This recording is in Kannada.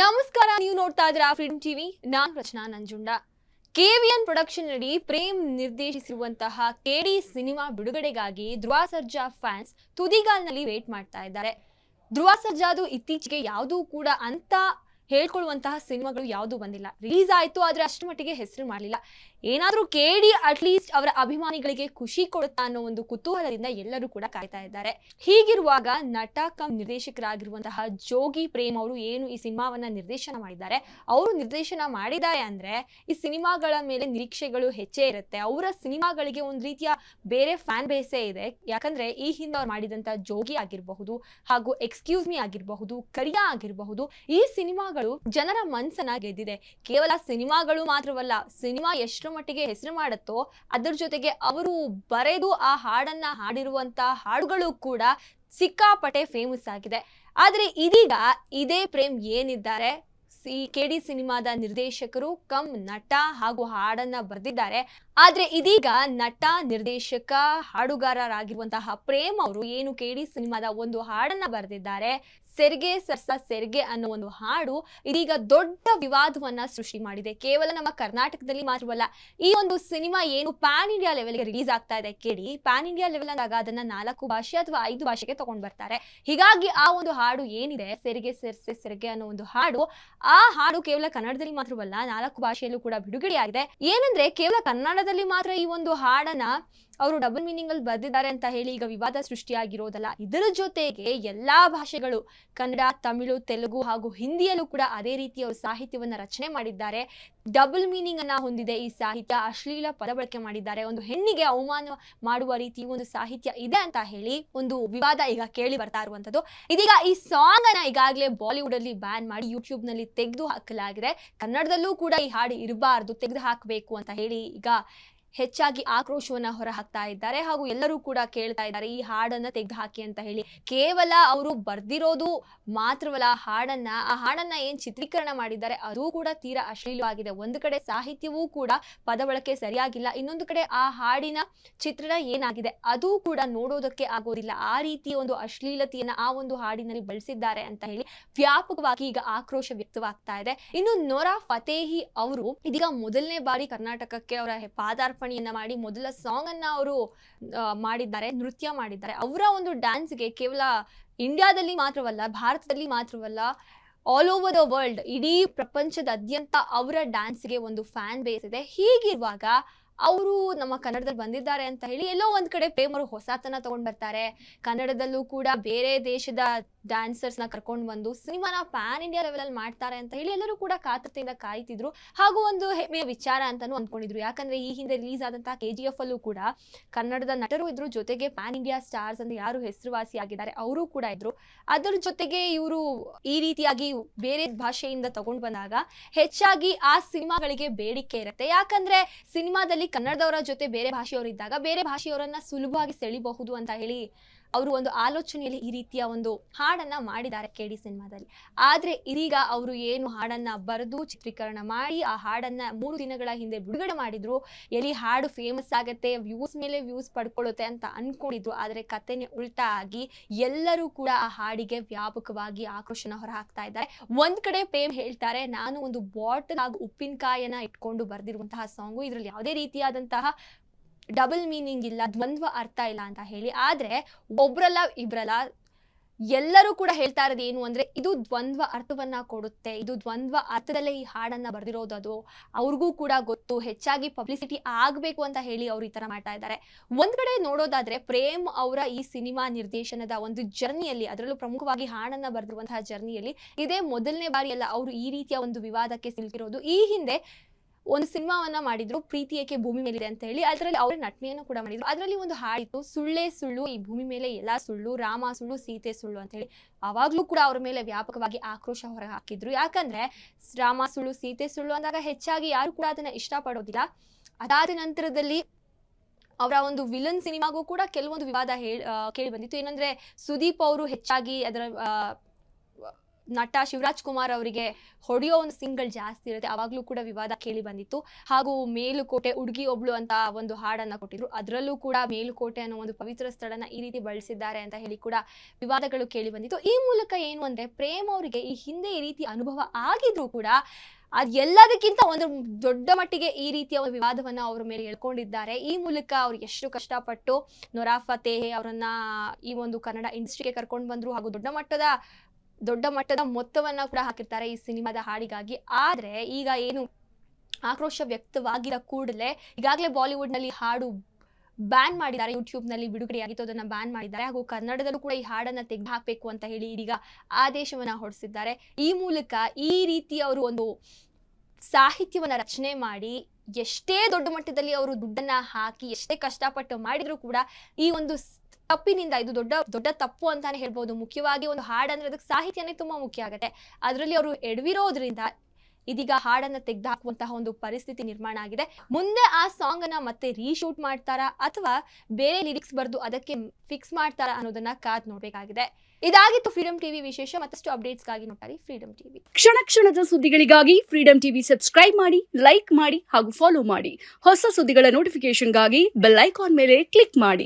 ನಮಸ್ಕಾರ, ನೀವು ನೋಡ್ತಾ ಇದ್ದೀರಾ ಫ್ರೀಡಂ ಟಿವಿ. ನಾನು ರಚನಾ ನಂಜುಂಡ. ಕೆವಿಎನ್ ಪ್ರೊಡಕ್ಷನ್ ನಡಿ Prem ನಿರ್ದೇಶಿಸಿರುವಂತಹ ಕೆಡಿ cinema ಬಿಡುಗಡೆಗಾಗಿ Dhruva Sarja fans ತುದಿಗಾಲ್ನಲ್ಲಿ wait ಮಾಡ್ತಾ ಇದ್ದಾರೆ. ಧ್ರುವ ಸರ್ಜಾದು ಇತ್ತೀಚೆಗೆ ಯಾವುದೂ ಕೂಡ ಅಂತ ಹೇಳ್ಕೊಳ್ಳುವಂತಹ ಸಿನಿಮಾಗಳು ಯಾವುದು ಬಂದಿಲ್ಲ. ರಿಲೀಸ್ ಆಯ್ತು, ಆದ್ರೆ ಅಷ್ಟು ಮಟ್ಟಿಗೆ ಹೆಸರು ಮಾಡಲಿಲ್ಲ. ಏನಾದ್ರೂ ಕೆಡಿ ಅಟ್ಲೀಸ್ಟ್ ಅವರ ಅಭಿಮಾನಿಗಳಿಗೆ ಖುಷಿ ಕೊಡುತ್ತಾ ಅನ್ನೋ ಒಂದು ಕುತೂಹಲದಿಂದ ಎಲ್ಲರೂ ಕೂಡ ಕಾಯ್ತಾ ಇದ್ದಾರೆ. ಹೀಗಿರುವಾಗ ನಟ ಕಮ್ ನಿರ್ದೇಶಕರಾಗಿರುವಂತಹ ಜೋಗಿ ಪ್ರೇಮ್ ಅವರು ಏನು ಈ ಸಿನಿಮಾವನ್ನ ನಿರ್ದೇಶನ ಮಾಡಿದ್ದಾರೆ, ಅವರು ನಿರ್ದೇಶನ ಮಾಡಿದ್ದಾರೆ ಅಂದ್ರೆ ಈ ಸಿನಿಮಾಗಳ ಮೇಲೆ ನಿರೀಕ್ಷೆಗಳು ಹೆಚ್ಚೇ ಇರುತ್ತೆ. ಅವರ ಸಿನಿಮಾಗಳಿಗೆ ಒಂದು ರೀತಿಯ ಬೇರೆ ಫ್ಯಾನ್ ಬೇಸೇ ಇದೆ. ಯಾಕಂದ್ರೆ ಈ ಹಿಂದೆ ಅವ್ರು ಮಾಡಿದಂತ ಜೋಗಿ ಆಗಿರಬಹುದು, ಹಾಗೂ ಎಕ್ಸ್ಕ್ಯೂಸ್ ಮಿ ಆಗಿರಬಹುದು, ಕರಿಯಾ ಆಗಿರಬಹುದು, ಈ ಸಿನಿಮಾಗಳು ಜನರ ಮನಸ್ಸನ್ನ ಗೆದ್ದಿದೆ. ಕೇವಲ ಸಿನಿಮಾಗಳು ಮಾತ್ರವಲ್ಲ, ಸಿನಿಮಾ ಎಷ್ಟು ಮಟ್ಟಿಗೆ ಹೆಸರು ಮಾಡುತ್ತೋ ಅದರ ಜೊತೆಗೆ ಅವರು ಬರೆದು ಆ ಹಾಡನ್ನ ಹಾಡಿರುವಂತಹ ಹಾಡುಗಳು ಕೂಡ ಸಿಕ್ಕಾಪಟ್ಟೆ ಫೇಮಸ್ ಆಗಿದೆ. ಆದ್ರೆ ಇದೀಗ ಇದೇ ಪ್ರೇಮ್ ಏನಿದ್ದಾರೆ, ಕೆಡಿ ಸಿನಿಮಾದ ನಿರ್ದೇಶಕರು ಕಮ್ ನಟ ಹಾಗೂ ಹಾಡನ್ನ ಬರೆದಿದ್ದಾರೆ. ಆದ್ರೆ ಇದೀಗ ನಟ, ನಿರ್ದೇಶಕ, ಹಾಡುಗಾರರಾಗಿರುವಂತಹ ಪ್ರೇಮ್ ಅವರು ಏನು ಕೆಡಿ ಸಿನಿಮಾದ ಒಂದು ಹಾಡನ್ನ ಬರೆದಿದ್ದಾರೆ, ಸೆರ್ಗೆ ಸರ್ಸ ಸೆರ್ಗೆ ಅನ್ನೋ ಒಂದು ಹಾಡು ಇದೀಗ ದೊಡ್ಡ ವಿವಾದವನ್ನ ಸೃಷ್ಟಿ ಮಾಡಿದೆ. ಕೇವಲ ನಮ್ಮ ಕರ್ನಾಟಕದಲ್ಲಿ ಮಾತ್ರವಲ್ಲ, ಈ ಒಂದು ಸಿನಿಮಾ ಏನು ಪ್ಯಾನ್ ಇಂಡಿಯಾ ಲೆವೆಲ್ಗೆ ರಿಲೀಸ್ ಆಗ್ತಾ ಇದೆ ಕೆಡಿ, ಪ್ಯಾನ್ ಇಂಡಿಯಾ ಲೆವೆಲ್ ಅಂದಾಗ ಅದನ್ನ 4 ಭಾಷೆ ಅಥವಾ 5 ಭಾಷೆಗೆ ತಗೊಂಡ್ ಬರ್ತಾರೆ. ಹೀಗಾಗಿ ಆ ಒಂದು ಹಾಡು ಏನಿದೆ, ಸೆರ್ಗೆ ಸರ್ಸೆ ಸೆರ್ಗೆ ಅನ್ನೋ ಒಂದು ಹಾಡು, ಆ ಹಾಡು ಕೇವಲ ಕನ್ನಡದಲ್ಲಿ ಮಾತ್ರವಲ್ಲ 4 ಭಾಷೆಯಲ್ಲೂ ಕೂಡ ಬಿಡುಗಡೆಯಾಗಿದೆ. ಏನಂದ್ರೆ ಕೇವಲ ಕನ್ನಡದಲ್ಲಿ ಮಾತ್ರ ಈ ಒಂದು ಹಾಡನ್ನ ಅವರು ಡಬಲ್ ಮೀನಿಂಗ್ ಅಲ್ಲಿ ಬರೆದಿದ್ದಾರೆ ಅಂತ ಹೇಳಿ ಈಗ ವಿವಾದ ಸೃಷ್ಟಿಯಾಗಿರೋದಲ್ಲ. ಇದರ ಜೊತೆಗೆ ಎಲ್ಲಾ ಭಾಷೆಗಳು, ಕನ್ನಡ, ತಮಿಳು, ತೆಲುಗು ಹಾಗೂ ಹಿಂದಿಯಲ್ಲೂ ಕೂಡ ಅದೇ ರೀತಿ ಅವರು ಸಾಹಿತ್ಯವನ್ನ ರಚನೆ ಮಾಡಿದ್ದಾರೆ. ಡಬಲ್ ಮೀನಿಂಗ್ ಅನ್ನ ಹೊಂದಿದೆ ಈ ಸಾಹಿತ್ಯ, ಅಶ್ಲೀಲ ಪದ ಬಳಕೆ ಮಾಡಿದ್ದಾರೆ, ಒಂದು ಹೆಣ್ಣಿಗೆ ಅವಮಾನ ಮಾಡುವ ರೀತಿ ಒಂದು ಸಾಹಿತ್ಯ ಇದೆ ಅಂತ ಹೇಳಿ ಒಂದು ವಿವಾದ ಈಗ ಕೇಳಿ ಬರ್ತಾ ಇರುವಂತದ್ದು. ಇದೀಗ ಈ ಸಾಂಗ್ ಅನ್ನ ಈಗಾಗಲೇ ಬಾಲಿವುಡ್ ಅಲ್ಲಿ ಬ್ಯಾನ್ ಮಾಡಿ ಯೂಟ್ಯೂಬ್ ನಲ್ಲಿ ತೆಗೆದು ಹಾಕಲಾಗಿದೆ. ಕನ್ನಡದಲ್ಲೂ ಕೂಡ ಈ ಹಾಡು ಇರಬಾರ್ದು, ತೆಗೆದು ಹಾಕಬೇಕು ಅಂತ ಹೇಳಿ ಈಗ ಹೆಚ್ಚಾಗಿ ಆಕ್ರೋಶವನ್ನ ಹೊರ ಹಾಕ್ತಾ ಇದ್ದಾರೆ. ಹಾಗೂ ಎಲ್ಲರೂ ಕೂಡ ಕೇಳ್ತಾ ಇದ್ದಾರೆ ಈ ಹಾಡನ್ನ ತೆಗೆದು ಹಾಕಿ ಅಂತ ಹೇಳಿ. ಕೇವಲ ಅವರು ಬರ್ದಿರೋದು ಮಾತ್ರವಲ್ಲ, ಆ ಹಾಡನ್ನ ಏನ್ ಚಿತ್ರೀಕರಣ ಮಾಡಿದ್ದಾರೆ ಅದು ಕೂಡ ತೀರಾ ಅಶ್ಲೀಲವಾಗಿದೆ. ಒಂದು ಕಡೆ ಸಾಹಿತ್ಯವೂ ಕೂಡ ಪದ ಬಳಕೆ ಸರಿಯಾಗಿಲ್ಲ, ಇನ್ನೊಂದು ಕಡೆ ಆ ಹಾಡಿನ ಚಿತ್ರಣ ಏನಾಗಿದೆ ಅದು ಕೂಡ ನೋಡೋದಕ್ಕೆ ಆಗೋದಿಲ್ಲ. ಆ ರೀತಿಯ ಒಂದು ಅಶ್ಲೀಲತೆಯನ್ನ ಆ ಒಂದು ಹಾಡಿನಲ್ಲಿ ಬಳಸಿದ್ದಾರೆ ಅಂತ ಹೇಳಿ ವ್ಯಾಪಕವಾಗಿ ಈಗ ಆಕ್ರೋಶ ವ್ಯಕ್ತವಾಗ್ತಾ ಇದೆ. ಇನ್ನು ನೋರಾ ಫತೇಹಿ ಅವರು ಇದೀಗ ಮೊದಲನೇ ಬಾರಿ ಕರ್ನಾಟಕಕ್ಕೆ ಅವರ ಪಾದಾರ್ಪಣೆಯನ್ನ ಮಾಡಿ ಮೊದಲ ಸಾಂಗ್ ಅನ್ನ ಅವರು ಮಾಡಿದ್ದಾರೆ, ನೃತ್ಯ ಮಾಡಿದ್ದಾರೆ. ಅವರ ಒಂದು ಡ್ಯಾನ್ಸ್ಗೆ ಕೇವಲ ಇಂಡಿಯಾದಲ್ಲಿ ಮಾತ್ರವಲ್ಲ, ಭಾರತದಲ್ಲಿ ಮಾತ್ರವಲ್ಲ, ಆಲ್ ಓವರ್ ದ ವರ್ಲ್ಡ್, ಇಡೀ ಪ್ರಪಂಚದಾದ್ಯಂತ ಅವರ ಡ್ಯಾನ್ಸ್ಗೆ ಒಂದು ಫ್ಯಾನ್ ಬೇಸ್ ಇದೆ. ಹೀಗಿರುವಾಗ ಅವರು ನಮ್ಮ ಕನ್ನಡದಲ್ಲಿ ಬಂದಿದ್ದಾರೆ ಅಂತ ಹೇಳಿ ಎಲ್ಲೋ ಒಂದ್ ಕಡೆ ಪ್ರೇಮ್ ಅವರು ಹೊಸತನ ತಗೊಂಡ್ ಬರ್ತಾರೆ. ಕನ್ನಡದಲ್ಲೂ ಕೂಡ ಬೇರೆ ದೇಶದ ಡ್ಯಾನ್ಸರ್ಸ್ ನ ಕರ್ಕೊಂಡು ಬಂದು ಸಿನಿಮಾನ ಪ್ಯಾನ್ ಇಂಡಿಯಾ ಲೆವೆಲ್ ಅಲ್ಲಿ ಮಾಡ್ತಾರೆ ಅಂತ ಹೇಳಿ ಎಲ್ಲರೂ ಕೂಡ ಕಾತರತೆಯಿಂದ ಕಾಯ್ತಿದ್ರು. ಹಾಗೂ ಒಂದು ಹೆಮ್ಮೆಯ ವಿಚಾರ ಅಂತಾನು ಅನ್ಕೊಂಡಿದ್ರು. ಯಾಕಂದ್ರೆ ಈ ಹಿಂದೆ ರಿಲೀಸ್ ಆದಂತಹ KGF ಅಲ್ಲೂ ಕೂಡ ಕನ್ನಡದ ನಟರು ಇದ್ರು, ಜೊತೆಗೆ ಪ್ಯಾನ್ ಇಂಡಿಯಾ ಸ್ಟಾರ್ಸ್ ಅಂತ ಯಾರು ಹೆಸರುವಾಸಿ ಆಗಿದ್ದಾರೆ ಅವರು ಕೂಡ ಇದ್ರು. ಅದರ ಜೊತೆಗೆ ಇವರು ಈ ರೀತಿಯಾಗಿ ಬೇರೆ ಭಾಷೆಯಿಂದ ತಗೊಂಡ್ ಬಂದಾಗ ಹೆಚ್ಚಾಗಿ ಆ ಸಿನಿಮಾಗಳಿಗೆ ಬೇಡಿಕೆ ಇರುತ್ತೆ. ಯಾಕಂದ್ರೆ ಸಿನಿಮಾದಲ್ಲಿ ಕನ್ನಡದವರ ಜೊತೆ ಬೇರೆ ಭಾಷೆಯವರು ಇದ್ದಾಗ ಬೇರೆ ಭಾಷೆಯವರನ್ನ ಸುಲಭವಾಗಿ ಸೆಳಿಬಹುದು ಅಂತ ಹೇಳಿ ಅವರು ಒಂದು ಆಲೋಚನೆಯಲ್ಲಿ ಈ ರೀತಿಯ ಒಂದು ಹಾಡನ್ನ ಮಾಡಿದ್ದಾರೆ ಕೆಡಿ ಸಿನಿಮಾದಲ್ಲಿ. ಆದ್ರೆ ಇದೀಗ ಅವರು ಏನು ಹಾಡನ್ನ ಬರೆದು ಚಿತ್ರೀಕರಣ ಮಾಡಿ ಆ ಹಾಡನ್ನ 3 ದಿನಗಳ ಹಿಂದೆ ಬಿಡುಗಡೆ ಮಾಡಿದ್ರು. ಎಲ್ಲಿ ಹಾಡು ಫೇಮಸ್ ಆಗತ್ತೆ, ವ್ಯೂಸ್ ಮೇಲೆ ವ್ಯೂಸ್ ಪಡ್ಕೊಳ್ಳುತ್ತೆ ಅಂತ ಅನ್ಕೊಂಡಿದ್ರು. ಆದ್ರೆ ಕಥೆನೆ ಉಲ್ಟಾ ಆಗಿ ಎಲ್ಲರೂ ಕೂಡ ಆ ಹಾಡಿಗೆ ವ್ಯಾಪಕವಾಗಿ ಆಕ್ರೋಶನ ಹೊರ ಹಾಕ್ತಾ ಇದ್ದಾರೆ. ಒಂದ್ ಕಡೆ ಪ್ರೇಮ್ ಹೇಳ್ತಾರೆ, ನಾನು ಒಂದು ಬಾಟಲ್ ಹಾಗೂ ಉಪ್ಪಿನಕಾಯನ್ನ ಇಟ್ಕೊಂಡು ಬರ್ದಿರುವಂತಹ ಸಾಂಗು, ಇದ್ರಲ್ಲಿ ಯಾವುದೇ ರೀತಿಯಾದಂತಹ ಡಬಲ್ ಮೀನಿಂಗ್ ಇಲ್ಲ, ದ್ವಂದ್ವ ಅರ್ಥ ಇಲ್ಲ ಅಂತ ಹೇಳಿ. ಆದ್ರೆ ಒಬ್ರಲ್ಲ ಇಬ್ರಲ್ಲ ಎಲ್ಲರೂ ಕೂಡ ಹೇಳ್ತಾ ಇರೋದು ಏನು ಅಂದ್ರೆ ಇದು ದ್ವಂದ್ವ ಅರ್ಥವನ್ನ ಕೊಡುತ್ತೆ, ಇದು ದ್ವಂದ್ವ ಅರ್ಥದಲ್ಲೇ ಈ ಹಾಡನ್ನ ಬರ್ದಿರೋದು, ಅದು ಅವ್ರಿಗೂ ಕೂಡ ಗೊತ್ತು, ಹೆಚ್ಚಾಗಿ ಪಬ್ಲಿಸಿಟಿ ಆಗ್ಬೇಕು ಅಂತ ಹೇಳಿ ಅವ್ರು ಈ ತರ ಮಾಡ್ತಾ ಇದ್ದಾರೆ. ಒಂದ್ ಕಡೆ ನೋಡೋದಾದ್ರೆ ಪ್ರೇಮ್ ಅವರ ಈ ಸಿನಿಮಾ ನಿರ್ದೇಶನದ ಒಂದು ಜರ್ನಿಯಲ್ಲಿ, ಅದರಲ್ಲೂ ಪ್ರಮುಖವಾಗಿ ಹಾಡನ್ನ ಬರ್ದಿರುವಂತಹ ಜರ್ನಿಯಲ್ಲಿ ಇದೇ ಮೊದಲನೇ ಬಾರಿ ಅಲ್ಲ ಅವರು ಈ ರೀತಿಯ ಒಂದು ವಿವಾದಕ್ಕೆ ಸಿಲುಕಿರೋದು. ಈ ಹಿಂದೆ ಒಂದು ಸಿನಿಮಾವನ್ನ ಮಾಡಿದ್ರು, ಪ್ರೀತಿ ಏಕೆ ಭೂಮಿ ಮೇಲಿದೆ ಅಂತ ಹೇಳಿ. ಅದರಲ್ಲಿ ಅವರೇ ನಟನೆಯನ್ನು ಕೂಡ ಮಾಡಿದ್ರು. ಅದರಲ್ಲಿ ಒಂದು ಹಾಡಿತ್ತು, ಸುಳ್ಳೇ ಸುಳ್ಳು ಈ ಭೂಮಿ ಮೇಲೆ ಎಲ್ಲ ಸುಳ್ಳು, ರಾಮ ಸುಳ್ಳು ಸೀತೆ ಸುಳ್ಳು ಅಂತ ಹೇಳಿ. ಅವಾಗ್ಲೂ ಕೂಡ ಅವ್ರ ಮೇಲೆ ವ್ಯಾಪಕವಾಗಿ ಆಕ್ರೋಶ ಹೊರ ಹಾಕಿದ್ರು. ಯಾಕಂದ್ರೆ ರಾಮ ಸುಳ್ಳು ಸೀತೆ ಸುಳ್ಳು ಅಂದಾಗ ಹೆಚ್ಚಾಗಿ ಯಾರು ಕೂಡ ಅದನ್ನ ಇಷ್ಟಪಡೋದಿಲ್ಲ. ಅದಾದ ನಂತರದಲ್ಲಿ ಅವರ ಒಂದು ವಿಲನ್ ಸಿನಿಮಾಗೂ ಕೂಡ ಕೆಲವೊಂದು ವಿವಾದ ಕೇಳಿ ಬಂದಿತ್ತು. ಏನಂದ್ರೆ ಸುದೀಪ್ ಅವರು ಹೆಚ್ಚಾಗಿ ಅದರ ನಟ ಶಿವರಾಜ್ ಕುಮಾರ್ ಅವರಿಗೆ ಹೊಡೆಯೋ ಒಂದು ಸಿಂಗಲ್ ಜಾಸ್ತಿ ಇರುತ್ತೆ. ಅವಾಗಲೂ ಕೂಡ ವಿವಾದ ಕೇಳಿ ಬಂದಿತ್ತು. ಹಾಗೂ ಮೇಲುಕೋಟೆ ಹುಡುಗಿ ಒಬ್ಳು ಅಂತ ಒಂದು ಹಾಡನ್ನ ಕೊಟ್ಟಿದ್ರು. ಅದರಲ್ಲೂ ಕೂಡ ಮೇಲುಕೋಟೆ ಅನ್ನೋ ಒಂದು ಪವಿತ್ರ ಸ್ಥಳನ ಈ ರೀತಿ ಬಳಸಿದ್ದಾರೆ ಅಂತ ಹೇಳಿ ಕೂಡ ವಿವಾದಗಳು ಕೇಳಿ ಬಂದಿತ್ತು. ಈ ಮೂಲಕ ಏನು ಅಂದ್ರೆ ಪ್ರೇಮ್ ಅವರಿಗೆ ಈ ಹಿಂದೆ ಈ ರೀತಿ ಅನುಭವ ಆಗಿದ್ರು ಕೂಡ ಅದೆಲ್ಲದಕ್ಕಿಂತ ಒಂದು ದೊಡ್ಡ ಮಟ್ಟಿಗೆ ಈ ರೀತಿಯ ಒಂದು ವಿವಾದವನ್ನ ಅವ್ರ ಮೇಲೆ ಹೇಳ್ಕೊಂಡಿದ್ದಾರೆ. ಈ ಮೂಲಕ ಅವ್ರು ಎಷ್ಟು ಕಷ್ಟಪಟ್ಟು ನೊರಾ ಫತೇಹಿ ಅವರನ್ನ ಈ ಒಂದು ಕನ್ನಡ ಇಂಡಸ್ಟ್ರಿಗೆ ಕರ್ಕೊಂಡು ಬಂದ್ರು ಹಾಗೂ ದೊಡ್ಡ ಮಟ್ಟದ ಮೊತ್ತವನ್ನ ಕೂಡ ಹಾಕಿರ್ತಾರೆ ಈ ಸಿನಿಮಾದ ಹಾಡಿಗಾಗಿ. ಆದ್ರೆ ಈಗ ಏನು ಆಕ್ರೋಶ ವ್ಯಕ್ತವಾಗಿದ ಕೂಡಲೇ ಈಗಾಗಲೇ ಬಾಲಿವುಡ್ ನಲ್ಲಿ ಹಾಡು ಬ್ಯಾನ್ ಮಾಡಿದ್ದಾರೆ. ಯೂಟ್ಯೂಬ್ ನಲ್ಲಿ ಬಿಡುಗಡೆಯಾಗಿತ್ತು, ಅದನ್ನ ಬ್ಯಾನ್ ಮಾಡಿದ್ದಾರೆ. ಹಾಗೂ ಕನ್ನಡದಲ್ಲೂ ಕೂಡ ಈ ಹಾಡನ್ನ ತೆಗೆದು ಹಾಕಬೇಕು ಅಂತ ಹೇಳಿ ಇದೀಗ ಆದೇಶವನ್ನ ಹೊರಡಿಸಿದ್ದಾರೆ. ಈ ಮೂಲಕ ಈ ರೀತಿ ಅವರು ಒಂದು ಸಾಹಿತ್ಯವನ್ನ ರಚನೆ ಮಾಡಿ ಎಷ್ಟೇ ದೊಡ್ಡ ಮಟ್ಟದಲ್ಲಿ ಅವರು ದುಡ್ಡನ್ನ ಹಾಕಿ ಎಷ್ಟೇ ಕಷ್ಟಪಟ್ಟು ಮಾಡಿದ್ರು ಕೂಡ ಈ ಒಂದು ತಪ್ಪಿನಿಂದ ಇದು ದೊಡ್ಡ ತಪ್ಪು ಅಂತಾನೆ ಹೇಳ್ಬೋದು. ಮುಖ್ಯವಾಗಿ ಒಂದು ಹಾಡಂದ್ರೆ ಅದಕ್ಕೆ ಸಾಹಿತ್ಯನೇ ತುಂಬಾ ಮುಖ್ಯ ಆಗುತ್ತೆ. ಅದರಲ್ಲಿ ಅವರು ಎಡವಿರೋದ್ರಿಂದ ಇದೀಗ ಹಾಡನ್ನ ತೆಗೆದು ಹಾಕುವಂತಹ ಒಂದು ಪರಿಸ್ಥಿತಿ ನಿರ್ಮಾಣ ಆಗಿದೆ. ಮುಂದೆ ಆ ಸಾಂಗ್ ಅನ್ನ ಮತ್ತೆ ರೀಶೂಟ್ ಮಾಡ್ತಾರಾ ಅಥವಾ ಬೇರೆ ಲಿರಿಕ್ಸ್ ಬರೆದು ಅದಕ್ಕೆ ಫಿಕ್ಸ್ ಮಾಡ್ತಾರಾ ಅನ್ನೋದನ್ನ ಕಾದ್ ನೋಡ್ಬೇಕಾಗಿದೆ. ಇದಾಗಿತ್ತು ಫ್ರೀಡಂ ಟಿವಿ ವಿಶೇಷ. ಮತ್ತಷ್ಟು ಅಪ್ಡೇಟ್ಸ್ಗಾಗಿ ನೋಡ್ತಾರೆ ಫ್ರೀಡಂ ಟಿವಿ. ಕ್ಷಣದ ಸುದ್ದಿಗಳಿಗಾಗಿ ಫ್ರೀಡಂ ಟಿವಿ ಸಬ್ಸ್ಕ್ರೈಬ್ ಮಾಡಿ, ಲೈಕ್ ಮಾಡಿ ಹಾಗೂ ಫಾಲೋ ಮಾಡಿ. ಹೊಸ ಸುದ್ದಿಗಳ ನೋಟಿಫಿಕೇಶನ್ಗಾಗಿ ಬೆಲ್ ಐಕಾನ್ ಮೇಲೆ ಕ್ಲಿಕ್ ಮಾಡಿ.